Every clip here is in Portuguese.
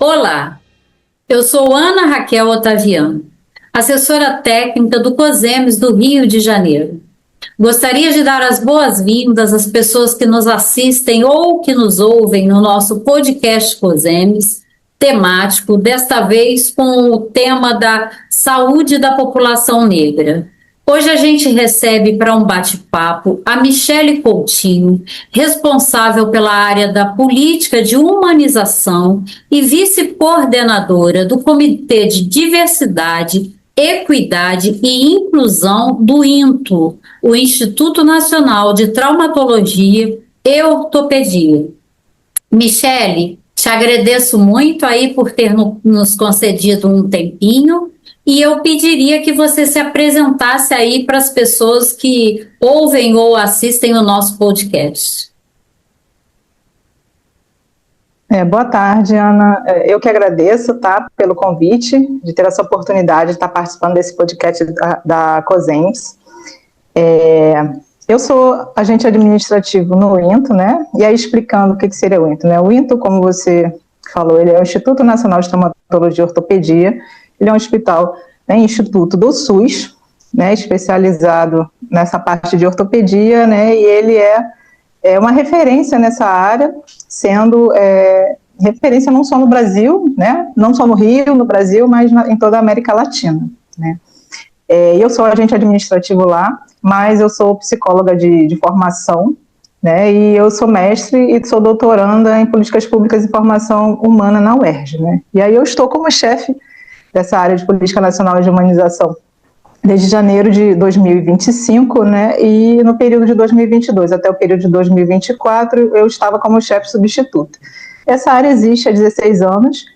Olá, eu sou Ana Raquel Otaviano, assessora técnica do COSEMES do Rio de Janeiro. Gostaria de dar as boas-vindas às pessoas que nos assistem ou que nos ouvem no nosso podcast COSEMES, temático, desta vez com o tema da saúde da população negra. Hoje a gente recebe para um bate-papo a Michele Coutinho, responsável pela área da política de humanização e vice-coordenadora do Comitê de Diversidade, Equidade e Inclusão do INTO, o Instituto Nacional de Traumatologia e Ortopedia. Michele, te agradeço muito aí por ter nos concedido um tempinho e eu pediria que você se apresentasse aí para as pessoas que ouvem ou assistem o nosso podcast. Boa tarde, Ana. Eu que agradeço, tá, pelo convite, de ter essa oportunidade de estar participando desse podcast da COSEMES. Eu sou agente administrativo no INTO, né? E aí explicando o que seria o INTO, né? O INTO, como você falou, ele é o Instituto Nacional de Traumatologia e Ortopedia. Ele é um hospital, né, instituto do SUS, né, especializado nessa parte de ortopedia, né? E ele é uma referência nessa área, sendo referência não só no Brasil, né? Não só no Rio, no Brasil, mas em toda a América Latina, né? Eu sou agente administrativo lá, mas eu sou psicóloga de formação, né, e eu sou mestre e sou doutoranda em políticas públicas e formação humana na UERJ, né, e aí eu estou como chefe dessa área de política nacional de humanização desde janeiro de 2025, né, e no período de 2022 até o período de 2024 eu estava como chefe substituta. Essa área existe há 16 anos,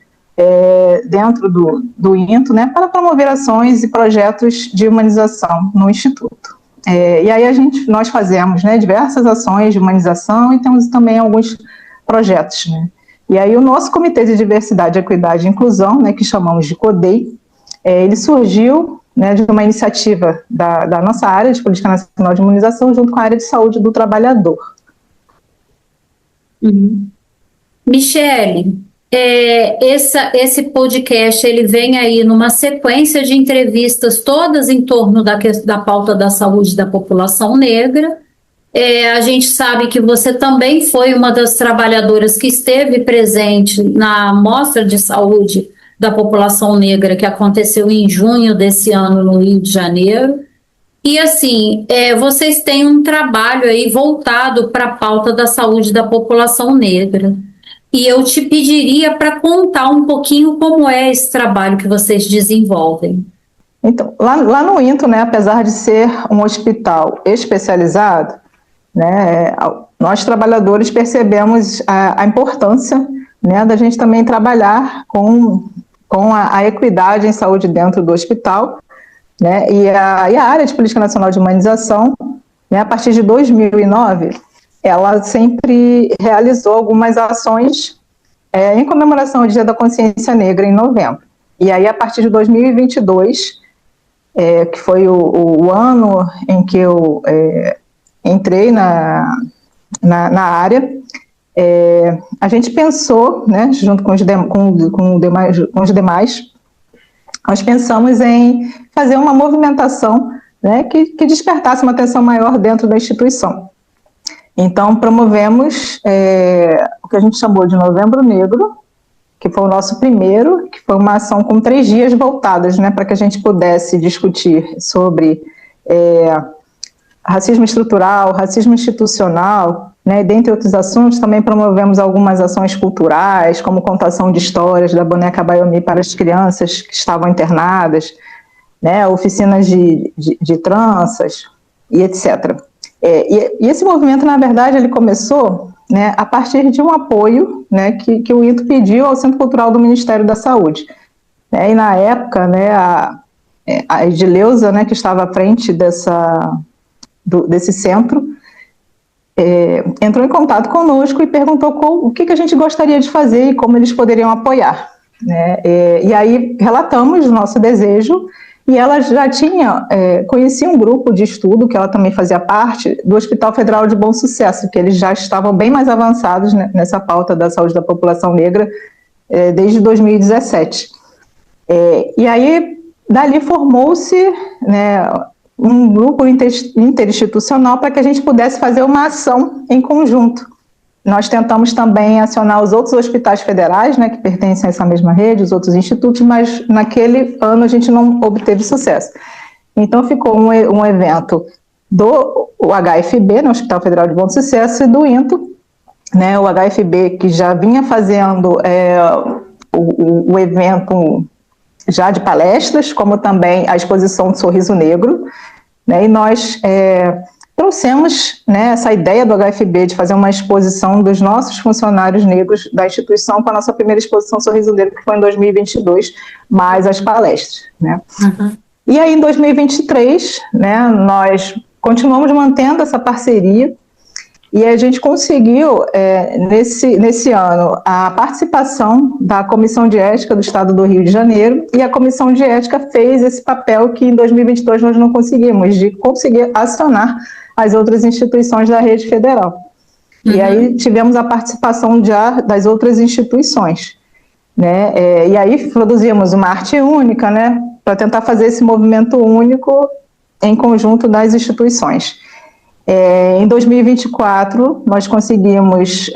dentro do INTO, né, para promover ações e projetos de humanização no Instituto. E aí nós fazemos, né, diversas ações de humanização e temos também alguns projetos, né. E aí o nosso Comitê de Diversidade, Equidade e Inclusão, né, que chamamos de CODEI, ele surgiu, né, de uma iniciativa da nossa área de Política Nacional de Imunização junto com a área de saúde do trabalhador. Michele, esse podcast ele vem aí numa sequência de entrevistas todas em torno da pauta da saúde da população negra. A gente sabe que você também foi uma das trabalhadoras que esteve presente na Mostra de Saúde da População Negra que aconteceu em junho desse ano no Rio de Janeiro. E assim, vocês têm um trabalho aí voltado para a pauta da saúde da população negra. E eu te pediria para contar um pouquinho como é esse trabalho que vocês desenvolvem. Então, lá no INTO, né, apesar de ser um hospital especializado, né, nós trabalhadores percebemos a importância, né, da gente também trabalhar com a equidade em saúde dentro do hospital, né, e a área de Política Nacional de Humanização, né, a partir de 2009, ela sempre realizou algumas ações em comemoração ao Dia da Consciência Negra em novembro. E aí, a partir de 2022, que foi o ano em que eu entrei na área, a gente pensou, né, junto com os demais, nós pensamos em fazer uma movimentação, né, que despertasse uma atenção maior dentro da instituição. Então, promovemos o que a gente chamou de Novembro Negro, que foi o nosso primeiro, que foi uma ação com 3 dias voltadas, né, para que a gente pudesse discutir sobre racismo estrutural, racismo institucional, né, dentre outros assuntos. Também promovemos algumas ações culturais, como contação de histórias da boneca Bayomi para as crianças que estavam internadas, né, oficinas de tranças e etc. E esse movimento, na verdade, ele começou, né, a partir de um apoio, né, que o INTO pediu ao Centro Cultural do Ministério da Saúde. E na época, né, a Edileuza, né, que estava à frente desse centro, entrou em contato conosco e perguntou o que a gente gostaria de fazer e como eles poderiam apoiar, né? E aí relatamos o nosso desejo, e ela já conhecia um grupo de estudo, que ela também fazia parte, do Hospital Federal de Bom Sucesso, que eles já estavam bem mais avançados, né, nessa pauta da saúde da população negra, desde 2017. E aí, dali formou-se, né, um grupo interinstitucional para que a gente pudesse fazer uma ação em conjunto. Nós tentamos também acionar os outros hospitais federais, né, que pertencem a essa mesma rede, os outros institutos, mas naquele ano a gente não obteve sucesso. Então ficou um evento do HFB, no Hospital Federal de Bom Sucesso, e do INTO, né, o HFB que já vinha fazendo o evento já de palestras, como também a exposição do Sorriso Negro, né, e nós trouxemos, né, essa ideia do HFB de fazer uma exposição dos nossos funcionários negros da instituição com a nossa primeira exposição Sorriso Negro, que foi em 2022, mais as palestras, né. Uhum. E aí, em 2023, né, nós continuamos mantendo essa parceria e a gente conseguiu, nesse ano, a participação da Comissão de Ética do Estado do Rio de Janeiro, e a Comissão de Ética fez esse papel que em 2022 nós não conseguimos, de conseguir acionar as outras instituições da rede federal. Uhum. E aí tivemos a participação já das outras instituições, né? E aí produzimos uma arte única, né, para tentar fazer esse movimento único em conjunto das instituições. Em 2024, nós conseguimos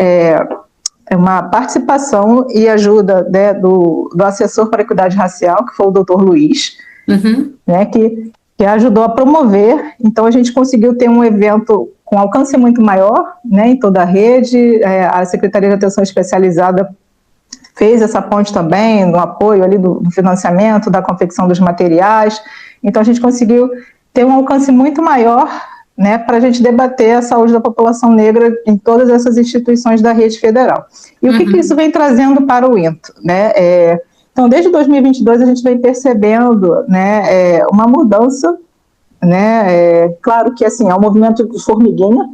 uma participação e ajuda, né, do assessor para a equidade racial, que foi o Dr. Luiz, uhum, né, que ajudou a promover. Então, a gente conseguiu ter um evento com alcance muito maior, né, em toda a rede. A Secretaria de Atenção Especializada fez essa ponte também, no apoio ali do financiamento, da confecção dos materiais. Então, a gente conseguiu ter um alcance muito maior, né, para a gente debater a saúde da população negra em todas essas instituições da rede federal. E o que isso vem trazendo para o INTO, né? Então, desde 2022, a gente vem percebendo, né, uma mudança, né? Claro que, assim, é um movimento de formiguinha,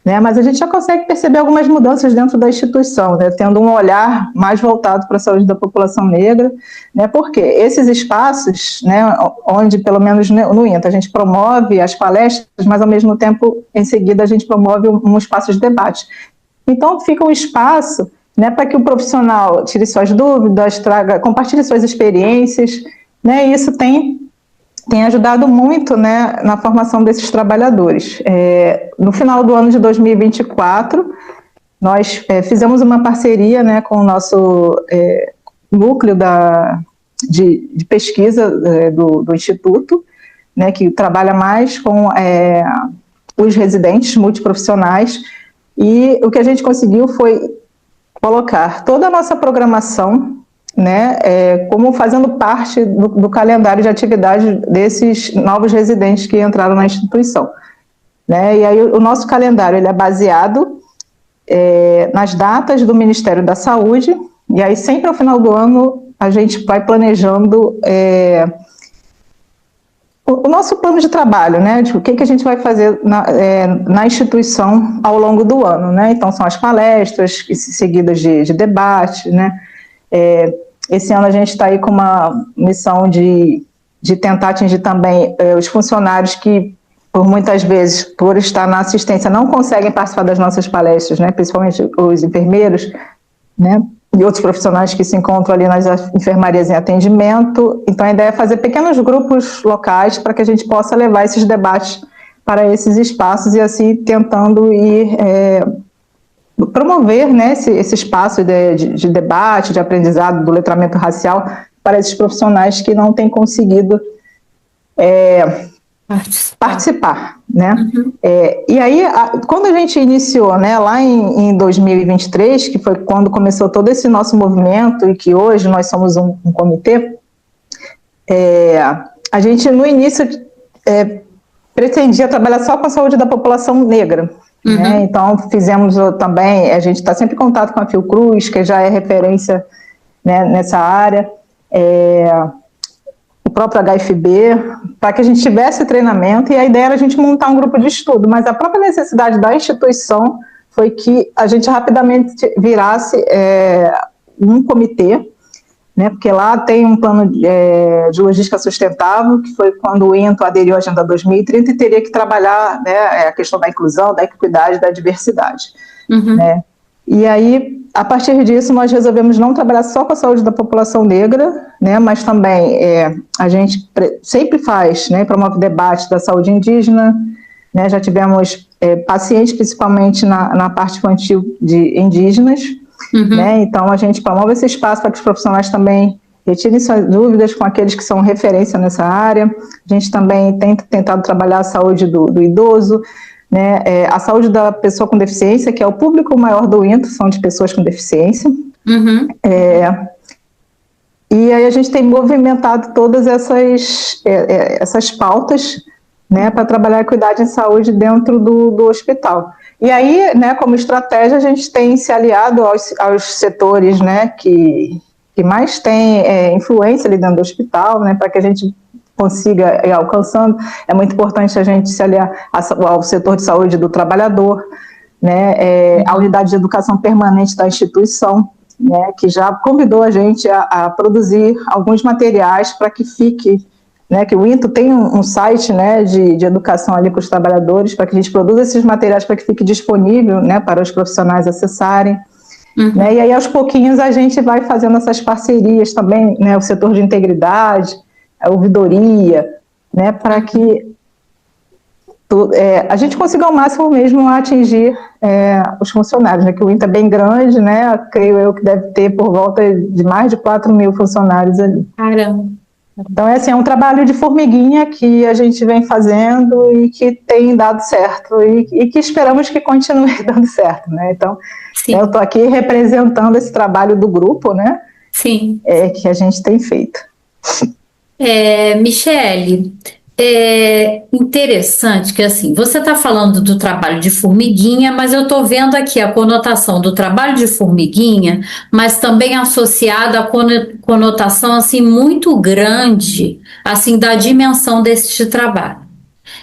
né, mas a gente já consegue perceber algumas mudanças dentro da instituição, né, tendo um olhar mais voltado para a saúde da população negra, né, porque esses espaços, né, onde, pelo menos no INTA, a gente promove as palestras, mas, ao mesmo tempo, em seguida, a gente promove um espaço de debate. Então, fica um espaço, né, para que o profissional tire suas dúvidas, compartilhe suas experiências, né, e isso tem ajudado muito, né, na formação desses trabalhadores. No final do ano de 2024, nós fizemos uma parceria, né, com o nosso núcleo de pesquisa do Instituto, né, que trabalha mais com os residentes multiprofissionais, e o que a gente conseguiu foi colocar toda a nossa programação, né, como fazendo parte do calendário de atividade desses novos residentes que entraram na instituição, né, e aí o nosso calendário ele é baseado nas datas do Ministério da Saúde, e aí sempre ao final do ano a gente vai planejando o nosso plano de trabalho, né, de o que a gente vai fazer na instituição ao longo do ano, né, então são as palestras seguidas de debate, né. Esse ano a gente está aí com uma missão de tentar atingir também os funcionários que, por muitas vezes, por estar na assistência, não conseguem participar das nossas palestras, né, principalmente os enfermeiros, né, e outros profissionais que se encontram ali nas enfermarias em atendimento. Então, a ideia é fazer pequenos grupos locais para que a gente possa levar esses debates para esses espaços e, assim, tentando ir promover, né, esse espaço de debate, de aprendizado do letramento racial para esses profissionais que não têm conseguido participar, né? Uhum. E aí, quando a gente iniciou, né, lá em 2023, que foi quando começou todo esse nosso movimento e que hoje nós somos um comitê, a gente no início pretendia trabalhar só com a saúde da população negra. Uhum. Né? Então, fizemos também, a gente está sempre em contato com a Fiocruz, que já é referência, né, nessa área, o próprio HFB, para que a gente tivesse treinamento, e a ideia era a gente montar um grupo de estudo, mas a própria necessidade da instituição foi que a gente rapidamente virasse um comitê, né, porque lá tem um plano de logística sustentável, que foi quando o INTO aderiu à Agenda 2030 e teria que trabalhar, né, a questão da inclusão, da equidade, da diversidade. Uhum. Né. E aí a partir disso, nós resolvemos não trabalhar só com a saúde da população negra, né, mas também a gente sempre faz, né, promove debate da saúde indígena, né, já tivemos pacientes, principalmente na parte infantil de indígenas, né, então a gente promove esse espaço para que os profissionais também retirem suas dúvidas com aqueles que são referência nessa área. A gente também tem tentado trabalhar a saúde do idoso, né, a saúde da pessoa com deficiência, que é o público maior do INTO, são de pessoas com deficiência. E aí a gente tem movimentado todas essas pautas, né, para trabalhar a equidade em saúde dentro do hospital. E aí, né, como estratégia, a gente tem se aliado aos setores, né, que mais têm influência ali dentro do hospital, né, para que a gente consiga ir alcançando. É muito importante a gente se aliar ao setor de saúde do trabalhador, né, a unidade de educação permanente da instituição, né, que já convidou a gente a produzir alguns materiais para que fique, né, que o INTO tem um site, né, de educação ali com os trabalhadores, para que a gente produza esses materiais para que fique disponível, né, para os profissionais acessarem. Né, e aí, aos pouquinhos, a gente vai fazendo essas parcerias também, né, o setor de integridade, a ouvidoria, né, para que a gente consiga ao máximo mesmo atingir os funcionários, né, que o INTA é bem grande, né, creio eu que deve ter por volta de mais de 4.000 funcionários ali. Caramba! Então, assim, é um trabalho de formiguinha que a gente vem fazendo e que tem dado certo e que esperamos que continue dando certo, né? Então, sim, eu estou aqui representando esse trabalho do grupo, né? Sim. Que a gente tem feito. Michele, é interessante que, assim, você está falando do trabalho de formiguinha, mas eu estou vendo aqui a conotação do trabalho de formiguinha, mas também associada à conotação, assim, muito grande, assim, da dimensão deste trabalho.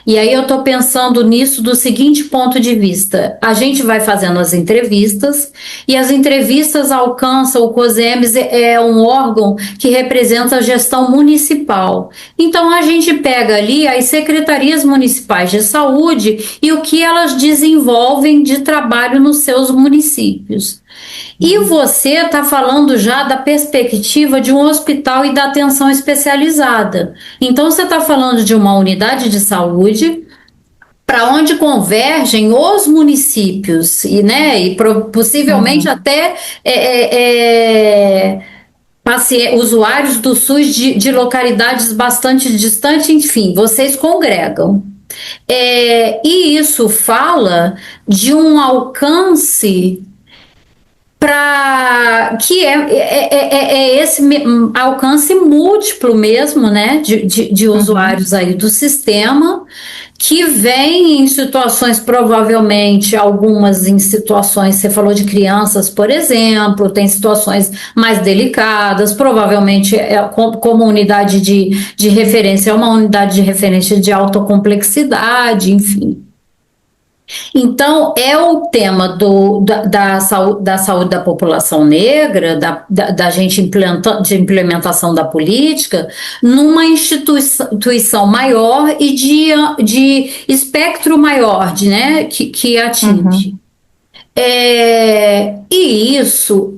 E aí eu estou pensando nisso do seguinte ponto de vista: a gente vai fazendo as entrevistas e as entrevistas alcançam, o COSEMES é um órgão que representa a gestão municipal. Então a gente pega ali as secretarias municipais de saúde e o que elas desenvolvem de trabalho nos seus municípios. E você está falando já da perspectiva de um hospital e da atenção especializada. Então, você está falando de uma unidade de saúde para onde convergem os municípios e possivelmente até usuários do SUS de localidades bastante distantes, enfim, vocês congregam. E isso fala de um alcance que esse alcance múltiplo mesmo, né, de usuários aí do sistema, que vem em situações, provavelmente, algumas em situações, você falou de crianças, por exemplo, tem situações mais delicadas, provavelmente como unidade de referência, é uma unidade de referência de alta complexidade, enfim. Então, é o tema da saúde da população negra, da gente de implementação da política, numa instituição maior e de espectro maior, que atinge. E isso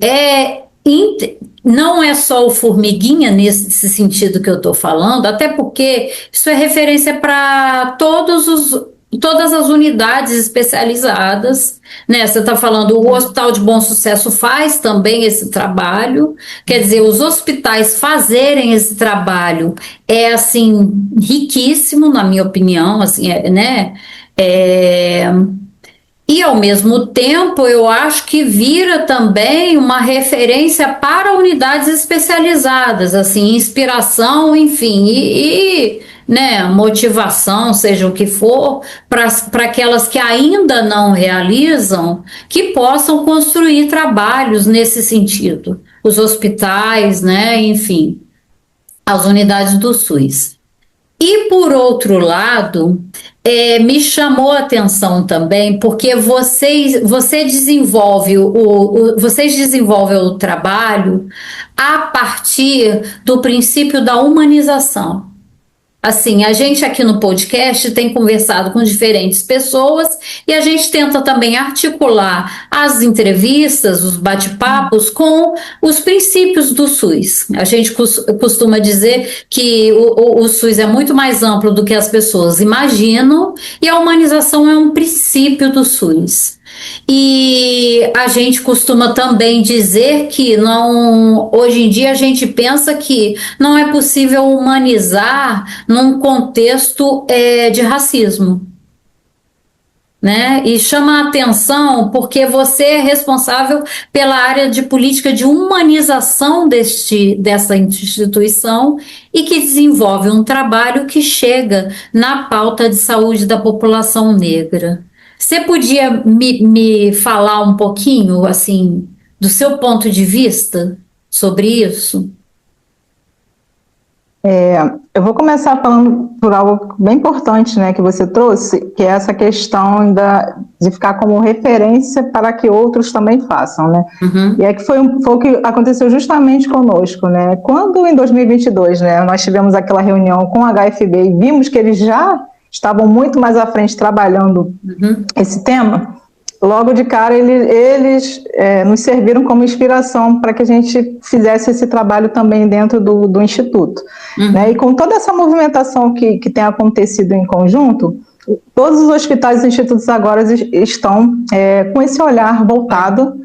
não é só o formiguinha nesse sentido que eu estou falando, até porque isso é referência para todas as unidades especializadas, né? Você está falando, o Hospital de Bom Sucesso faz também esse trabalho, quer dizer, os hospitais fazerem esse trabalho assim, riquíssimo, na minha opinião, assim, né? E, ao mesmo tempo, eu acho que vira também uma referência para unidades especializadas, assim, inspiração, enfim, né, motivação, seja o que for, para aquelas que ainda não realizam, que possam construir trabalhos nesse sentido. Os hospitais, né, enfim, as unidades do SUS. E, por outro lado, me chamou a atenção também, porque vocês desenvolvem o trabalho a partir do princípio da humanização. Assim, a gente aqui no podcast tem conversado com diferentes pessoas e a gente tenta também articular as entrevistas, os bate-papos com os princípios do SUS. A gente costuma dizer que o SUS é muito mais amplo do que as pessoas imaginam e a humanização é um princípio do SUS. E a gente costuma também dizer que não, hoje em dia a gente pensa que não é possível humanizar num contexto de racismo, né? E chama a atenção porque você é responsável pela área de política de humanização dessa instituição e que desenvolve um trabalho que chega na pauta de saúde da população negra. Você podia me falar um pouquinho, assim, do seu ponto de vista sobre isso? Eu vou começar falando por algo bem importante, né, que você trouxe, que é essa questão de ficar como referência para que outros também façam, né? Uhum. E é que foi o que aconteceu justamente conosco, né? Quando em 2022, né, nós tivemos aquela reunião com a HFB e vimos que eles já estavam muito mais à frente trabalhando esse tema, logo de cara eles nos serviram como inspiração para que a gente fizesse esse trabalho também dentro do Instituto. Né? E com toda essa movimentação que tem acontecido em conjunto, todos os hospitais e institutos agora estão com esse olhar voltado,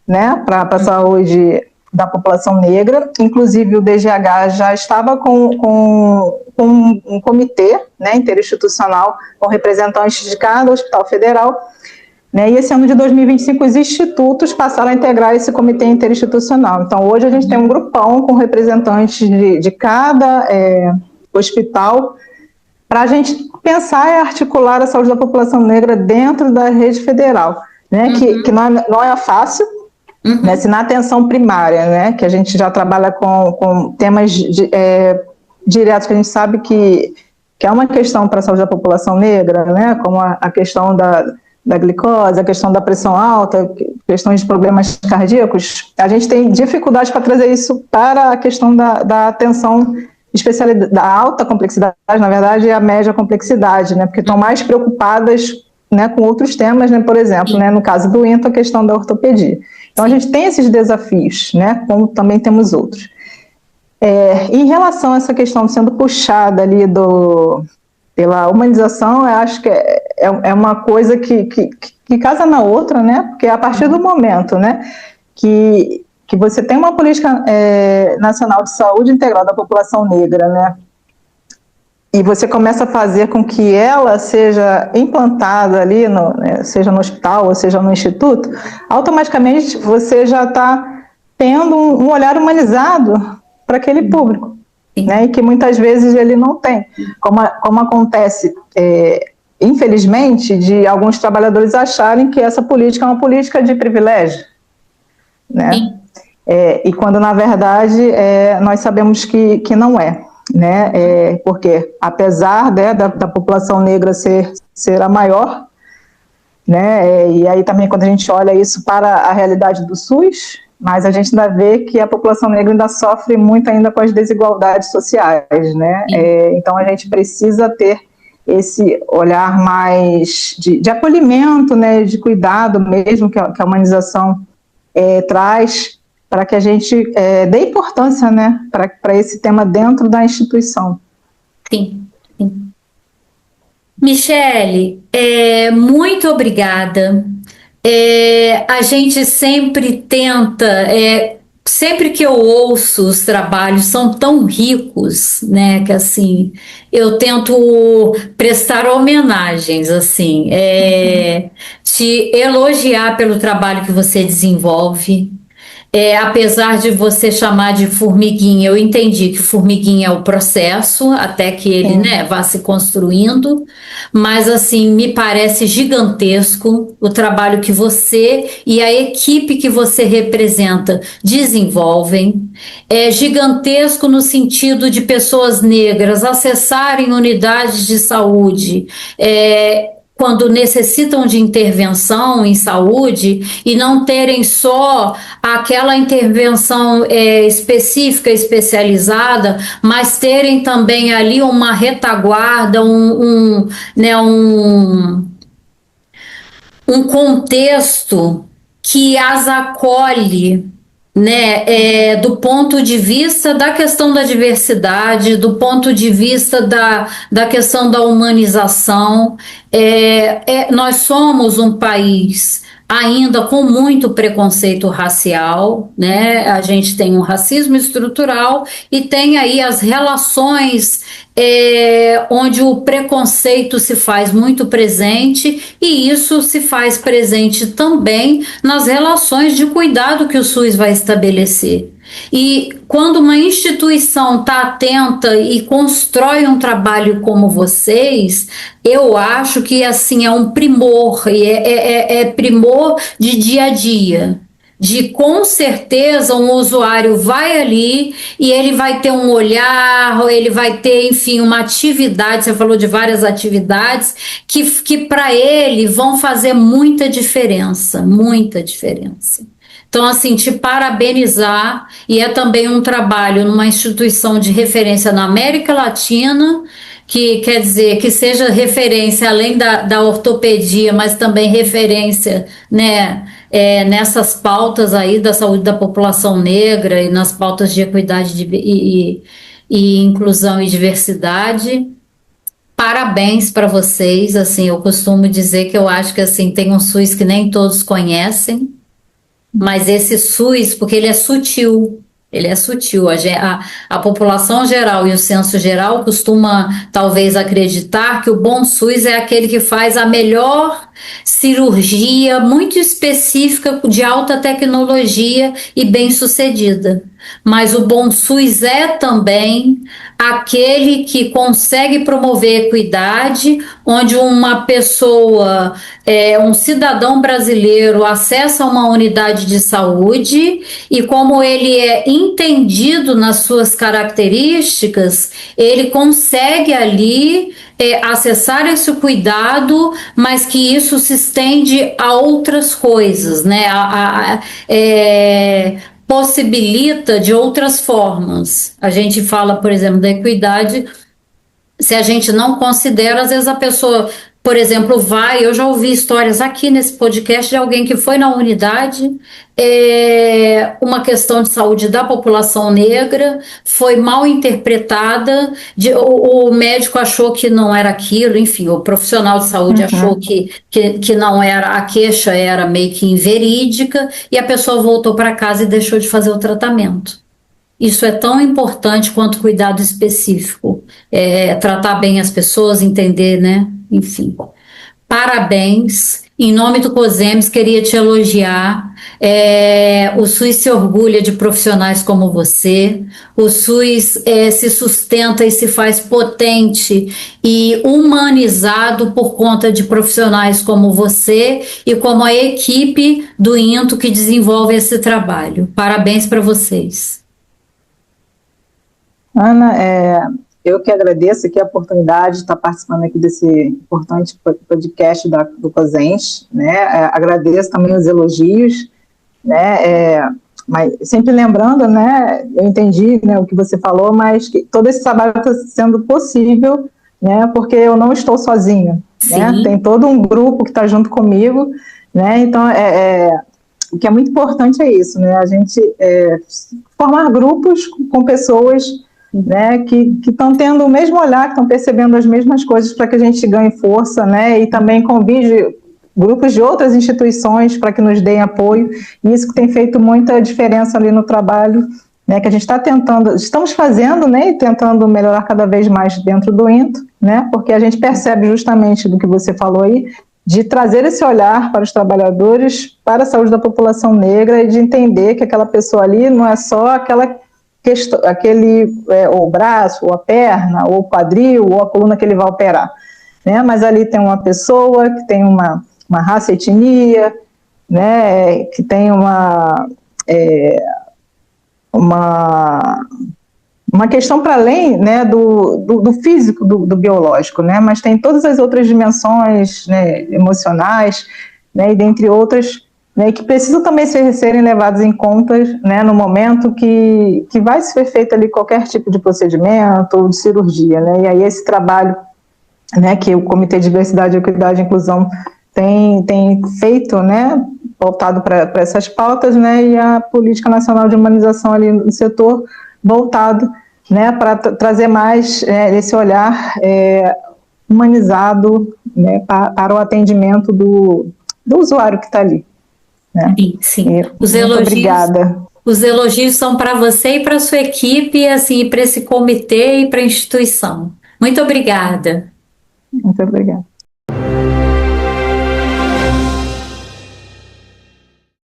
né, para a saúde da população negra. Inclusive o DGH já estava com um comitê, né, interinstitucional com representantes de cada hospital federal, né, e esse ano de 2025 os institutos passaram a integrar esse comitê interinstitucional. Então hoje a gente tem um grupão com representantes de cada hospital para a gente pensar e articular a saúde da população negra dentro da rede federal, né, que não é fácil. Né, se na atenção primária, né, que a gente já trabalha com temas diretos, que a gente sabe que é uma questão para a saúde da população negra, né, como a questão da glicose, a questão da pressão alta, questões de problemas cardíacos, a gente tem dificuldade para trazer isso para a questão da atenção especialidade, da alta complexidade, na verdade, e a média complexidade, né, porque estão mais preocupadas, né, com outros temas, né, por exemplo, né, no caso do INTO, a questão da ortopedia. Então, a gente tem esses desafios, né, como também temos outros. Em relação a essa questão sendo puxada ali pela humanização, eu acho que é uma coisa que casa na outra, né, porque a partir do momento, né, que você tem uma política nacional de saúde integral da população negra, né, e você começa a fazer com que ela seja implantada ali, seja no hospital ou seja no instituto, automaticamente você já está tendo um olhar humanizado para aquele público, né, e que muitas vezes ele não tem. Como acontece, infelizmente, de alguns trabalhadores acharem que essa política é uma política de privilégio, né? E quando, na verdade, nós sabemos que não é. Né, porque apesar, né, da população negra ser a maior, né, e aí também quando a gente olha isso para a realidade do SUS, mas a gente ainda vê que a população negra ainda sofre muito ainda com as desigualdades sociais, né, então a gente precisa ter esse olhar mais de acolhimento, né, de cuidado mesmo que a humanização traz, para que a gente dê importância, né, para esse tema dentro da instituição. Sim. Michele, muito obrigada. A gente sempre tenta, sempre que eu ouço os trabalhos são tão ricos, né, que assim, eu tento prestar homenagens, assim, te elogiar pelo trabalho que você desenvolve. Apesar de você chamar de formiguinha, eu entendi que formiguinha é o processo, até que ele, né, vá se construindo, mas assim, me parece gigantesco o trabalho que você e a equipe que você representa desenvolvem. É gigantesco no sentido de pessoas negras acessarem unidades de saúde, quando necessitam de intervenção em saúde e não terem só aquela intervenção específica, especializada, mas terem também ali uma retaguarda, né, um contexto que as acolhe, né, do ponto de vista da questão da diversidade, do ponto de vista da questão da humanização. Nós somos um país ainda com muito preconceito racial, né? A gente tem um racismo estrutural e tem aí as relações onde o preconceito se faz muito presente, e isso se faz presente também nas relações de cuidado que o SUS vai estabelecer. E quando uma instituição está atenta e constrói um trabalho como vocês, eu acho que assim é um primor, e é primor de dia a dia. De com certeza um usuário vai ali e ele vai ter um olhar, ele vai ter, enfim, uma atividade, você falou de várias atividades, que para ele vão fazer muita diferença, muita diferença. Então, assim, te parabenizar, e é também um trabalho numa instituição de referência na América Latina, que quer dizer que seja referência além da ortopedia, mas também referência, né, nessas pautas aí da saúde da população negra e nas pautas de equidade e inclusão e diversidade. Parabéns para vocês, assim, eu costumo dizer que eu acho que assim tem um SUS que nem todos conhecem, mas esse SUS, porque ele é sutil. A população geral e o censo geral costuma talvez acreditar que o bom SUS é aquele que faz a melhor cirurgia muito específica de alta tecnologia e bem-sucedida. Mas o bom SUS é também aquele que consegue promover equidade, onde uma pessoa, um cidadão brasileiro acessa uma unidade de saúde e como ele é entendido nas suas características, ele consegue ali acessar esse cuidado, mas que isso se estende a outras coisas, né? Possibilita de outras formas. A gente fala, por exemplo, da equidade, se a gente não considera, às vezes a pessoa, por exemplo, eu já ouvi histórias aqui nesse podcast de alguém que foi na unidade, uma questão de saúde da população negra, foi mal interpretada, o médico achou que não era aquilo, enfim, o profissional de saúde achou que não era, a queixa era meio que inverídica, e a pessoa voltou para casa e deixou de fazer o tratamento. Isso é tão importante quanto cuidado específico. Tratar bem as pessoas, entender, né? Enfim. Parabéns. Em nome do COSEMES, queria te elogiar. O SUS se orgulha de profissionais como você. O SUS se sustenta e se faz potente e humanizado por conta de profissionais como você e como a equipe do INTO que desenvolve esse trabalho. Parabéns para vocês. Ana, eu que agradeço aqui a oportunidade de estar participando aqui desse importante podcast do COSENS, né? Agradeço também os elogios, né? Mas sempre lembrando, né? Eu entendi, né, o que você falou, mas que todo esse trabalho está sendo possível, né? Porque eu não estou sozinha, né? Tem todo um grupo que está junto comigo, né? Então, o que é muito importante é isso, né? A gente formar grupos com pessoas, né, que estão tendo o mesmo olhar, que estão percebendo as mesmas coisas para que a gente ganhe força, né, e também convide grupos de outras instituições para que nos deem apoio, e isso que tem feito muita diferença ali no trabalho, né, que a gente está estamos fazendo, né, e tentando melhorar cada vez mais dentro do INTO, né, porque a gente percebe justamente do que você falou aí, de trazer esse olhar para os trabalhadores, para a saúde da população negra, e de entender que aquela pessoa ali não é só o braço, ou a perna, ou o quadril, ou a coluna que ele vai operar, né? Mas ali tem uma pessoa que tem uma raça, etnia, né? Que tem uma uma questão para além, né, do físico, do biológico, né, mas tem todas as outras dimensões, né, emocionais, né, e dentre outras, né, que precisam também serem levadas em conta, né, no momento que vai ser feito ali qualquer tipo de procedimento ou de cirurgia, né, e aí esse trabalho, né, que o Comitê de Diversidade, Equidade e Inclusão tem feito, né, voltado para essas pautas, né, e a Política Nacional de Humanização ali no setor voltado, né, para trazer mais esse olhar humanizado, né, para o atendimento do usuário que está ali. Né? Sim, sim. Muito obrigada. Os elogios são para você e para sua equipe, assim, para esse comitê e para a instituição. Muito obrigada. Muito obrigada.